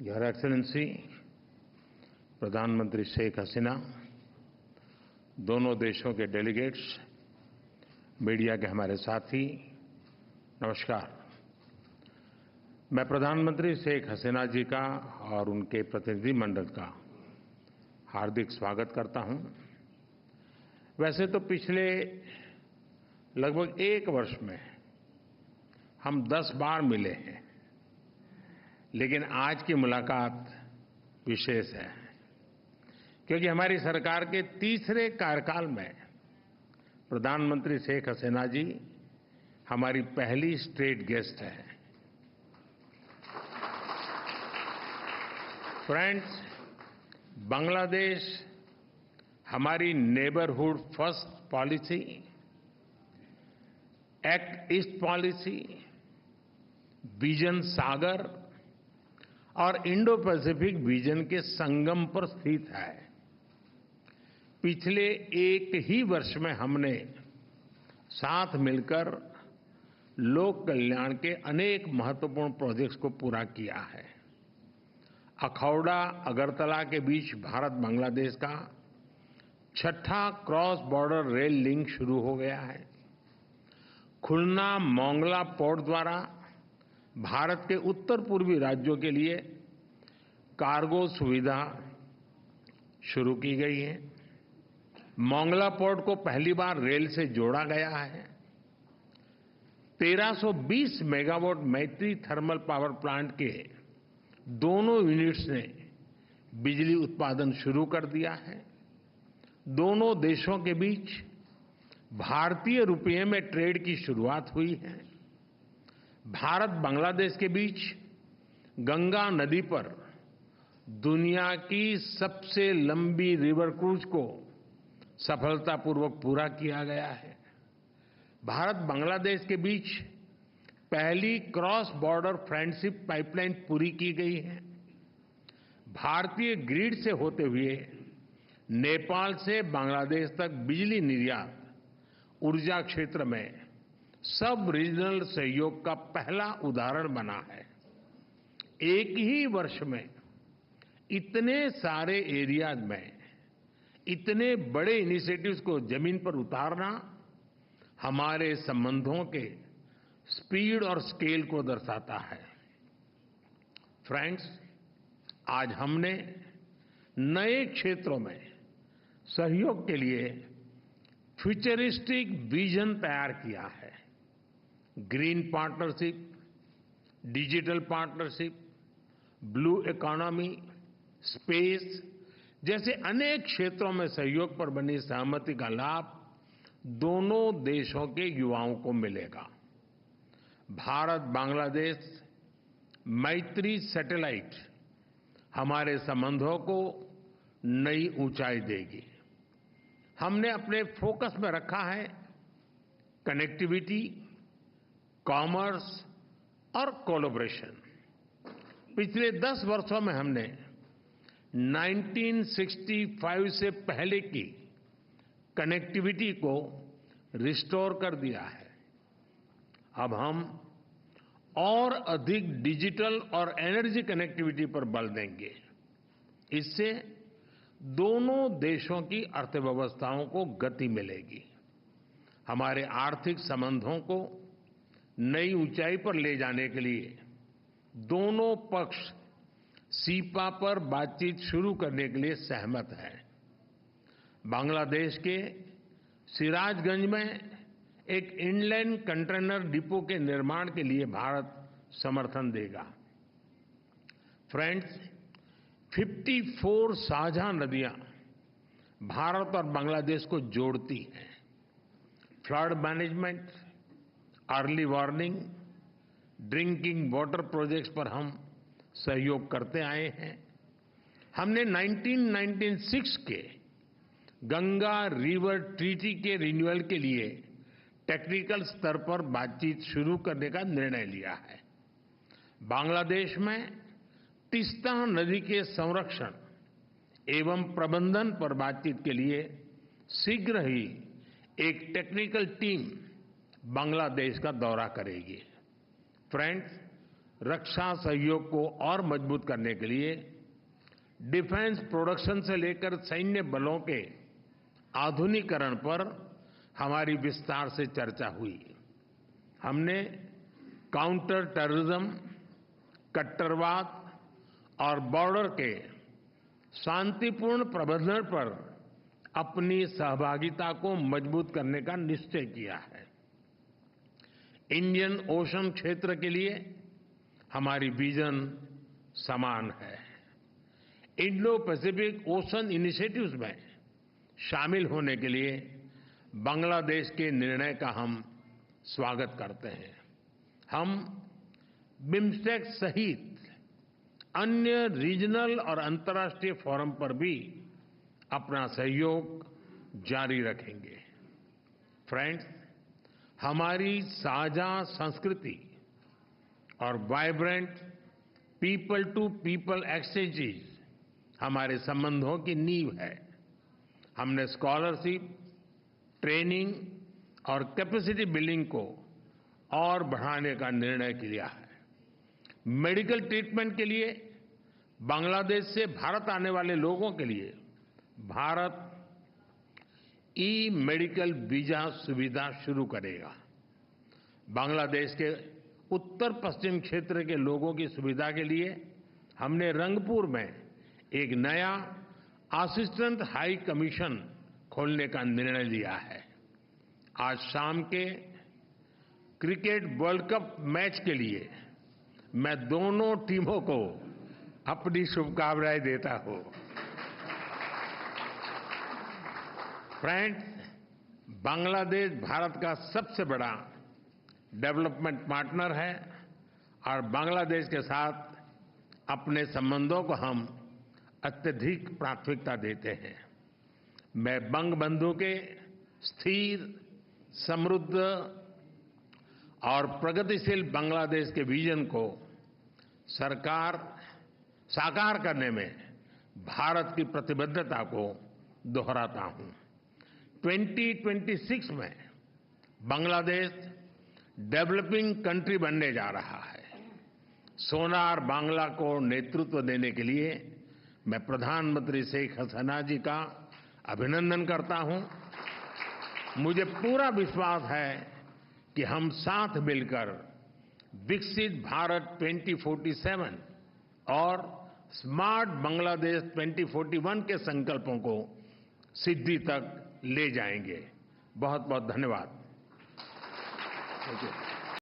Your excellency प्रधानमंत्री शेख हसीना, दोनों देशों के डेलीगेट्स, मीडिया के हमारे साथी, नमस्कार। मैं प्रधानमंत्री शेख हसीना जी का और उनके प्रतिनिधिमंडल का हार्दिक स्वागत करता हूं। वैसे तो पिछले लगभग 1 वर्ष में हम 10 बार मिले हैं, लेकिन आज की मुलाकात विशेष है क्योंकि हमारी सरकार के तीसरे कार्यकाल में प्रधानमंत्री शेख हसीना जी हमारी पहली स्टेट गेस्ट हैं। फ्रेंड्स, बांग्लादेश हमारी neighbourhood first policy, act east policy, vision Sagar और इंडो पैसिफिक विजन के संगम पर स्थित है। पिछले 1 ही वर्ष में हमने साथ मिलकर लोक कल्याण के अनेक महत्वपूर्ण प्रोजेक्ट्स को पूरा किया है। अखौड़ा अगरतला के बीच भारत बांग्लादेश का 6ठा क्रॉस बॉर्डर रेल लिंक शुरू हो गया है। खुलना मोंगला पोर्ट द्वारा भारत के उत्तर पूर्वी राज्यों के लिए कार्गो सुविधा शुरू की गई है। मोंगला पोर्ट को पहली बार रेल से जोड़ा गया है। 1320 मेगावाट मैत्री थर्मल पावर प्लांट के दोनों यूनिट्स ने बिजली उत्पादन शुरू कर दिया है। दोनों देशों के बीच भारतीय रुपये में ट्रेड की शुरुआत हुई है। भारत बांग्लादेश के बीच गंगा नदी पर दुनिया की सबसे लंबी रिवर क्रूज को सफलतापूर्वक पूरा किया गया है। भारत बांग्लादेश के बीच पहली क्रॉस बॉर्डर फ्रेंडशिप पाइपलाइन पूरी की गई है। भारतीय ग्रिड से होते हुए नेपाल से बांग्लादेश तक बिजली निर्यात ऊर्जा क्षेत्र में सब रीजनल सहयोग का पहला उदाहरण बना है। एक ही वर्ष में इतने सारे एरियाज में इतने बड़े इनिशिएटिव्स को जमीन पर उतारना हमारे संबंधों के स्पीड और स्केल को दर्शाता है। फ्रेंड्स, आज हमने नए क्षेत्रों में सहयोग के लिए फ्यूचरिस्टिक विजन तैयार किया है। Green partnership, digital partnership, blue economy, space जैसे अनेक क्षेत्रों में सहयोग पर बनी सहमति का लाभ दोनों देशों के युवाओं को मिलेगा। भारत बांग्लादेश मैत्री सैटेलाइट हमारे संबंधों को नई ऊंचाई देगी। हमने अपने फोकस में रखा है कनेक्टिविटी, कॉमर्स और कोलैबोरेशन। पिछले 10 वर्षों में हमने 1965 से पहले की कनेक्टिविटी को रिस्टोर कर दिया है। अब हम और अधिक डिजिटल और एनर्जी कनेक्टिविटी पर बल देंगे। इससे दोनों देशों की अर्थव्यवस्थाओं को गति मिलेगी। हमारे आर्थिक संबंधों को नई ऊंचाई पर ले जाने के लिए दोनों पक्ष सीपा पर बातचीत शुरू करने के लिए सहमत हैं। बांग्लादेश के सिराजगंज में एक इनलैंड कंटेनर डिपो के निर्माण के लिए भारत समर्थन देगा। फ्रेंड्स, 54 साझा नदियां भारत और बांग्लादेश को जोड़ती हैं। Flood management, early warning, drinking water projects पर हम सहयोग करते आए हैं। हमने 1996 के गंगा रिवर ट्रीटी के रिन्यूअल के लिए टेक्निकल स्तर पर बातचीत शुरू करने का निर्णय लिया है। बांग्लादेश में तीस्ता नदी के संरक्षण एवं प्रबंधन पर बातचीत के लिए शीघ्र ही एक टेक्निकल टीम बांग्लादेश का दौरा करेगी। फ्रेंड्स, रक्षा सहयोग को और मजबूत करने के लिए डिफेंस प्रोडक्शन से लेकर सैन्य बलों के आधुनिकीकरण पर हमारी विस्तार से चर्चा हुई। हमने काउंटर टेररिज्म, कट्टरवाद और बॉर्डर के शांतिपूर्ण प्रबंधन पर अपनी सहभागिता को मजबूत करने का निश्चय किया है। इंडियन ओशन क्षेत्र के लिए हमारी विजन समान है। इंडो पैसिफिक ओशन इनिशिएटिव्स में शामिल होने के लिए बांग्लादेश के निर्णय का हम स्वागत करते हैं। हम बिम्स्टेक सहित अन्य रीजनल और अंतर्राष्ट्रीय फोरम पर भी अपना सहयोग जारी रखेंगे। फ्रेंड्स, हमारी साझा संस्कृति और vibrant people to people exchanges हमारे संबंधों की नींव है। हमने स्कॉलरशिप, ट्रेनिंग और कैपेसिटी बिल्डिंग को और बढ़ाने का निर्णय किया है। मेडिकल ट्रीटमेंट के लिए बांग्लादेश से भारत आने वाले लोगों के लिए भारत ई मेडिकल वीजा सुविधा शुरू करेगा। बांग्लादेश के उत्तर पश्चिम क्षेत्र के लोगों की सुविधा के लिए हमने रंगपुर में एक नया असिस्टेंट हाई कमीशन खोलने का निर्णय लिया है। आज शाम के क्रिकेट वर्ल्ड कप मैच के लिए मैं दोनों टीमों को अपनी शुभकामनाएं देता हूं। फ्रेंड्स, बांग्लादेश भारत का सबसे बड़ा डेवलपमेंट पार्टनर है और बांग्लादेश के साथ अपने संबंधों को हम अत्यधिक प्राथमिकता देते हैं। मैं बंगबंधु के स्थिर, समृद्ध और प्रगतिशील बांग्लादेश के विजन को साकार करने में भारत की प्रतिबद्धता को दोहराता हूं। 2026 में बांग्लादेश डेवलपिंग कंट्री बनने जा रहा है। सोनार बांग्ला को नेतृत्व देने के लिए मैं प्रधानमंत्री शेख हसीना जी का अभिनंदन करता हूं। मुझे पूरा विश्वास है कि हम साथ मिलकर विकसित भारत 2047 और स्मार्ट बांग्लादेश 2041 के संकल्पों को सिद्धि तक ले जाएंगे। बहुत बहुत धन्यवाद।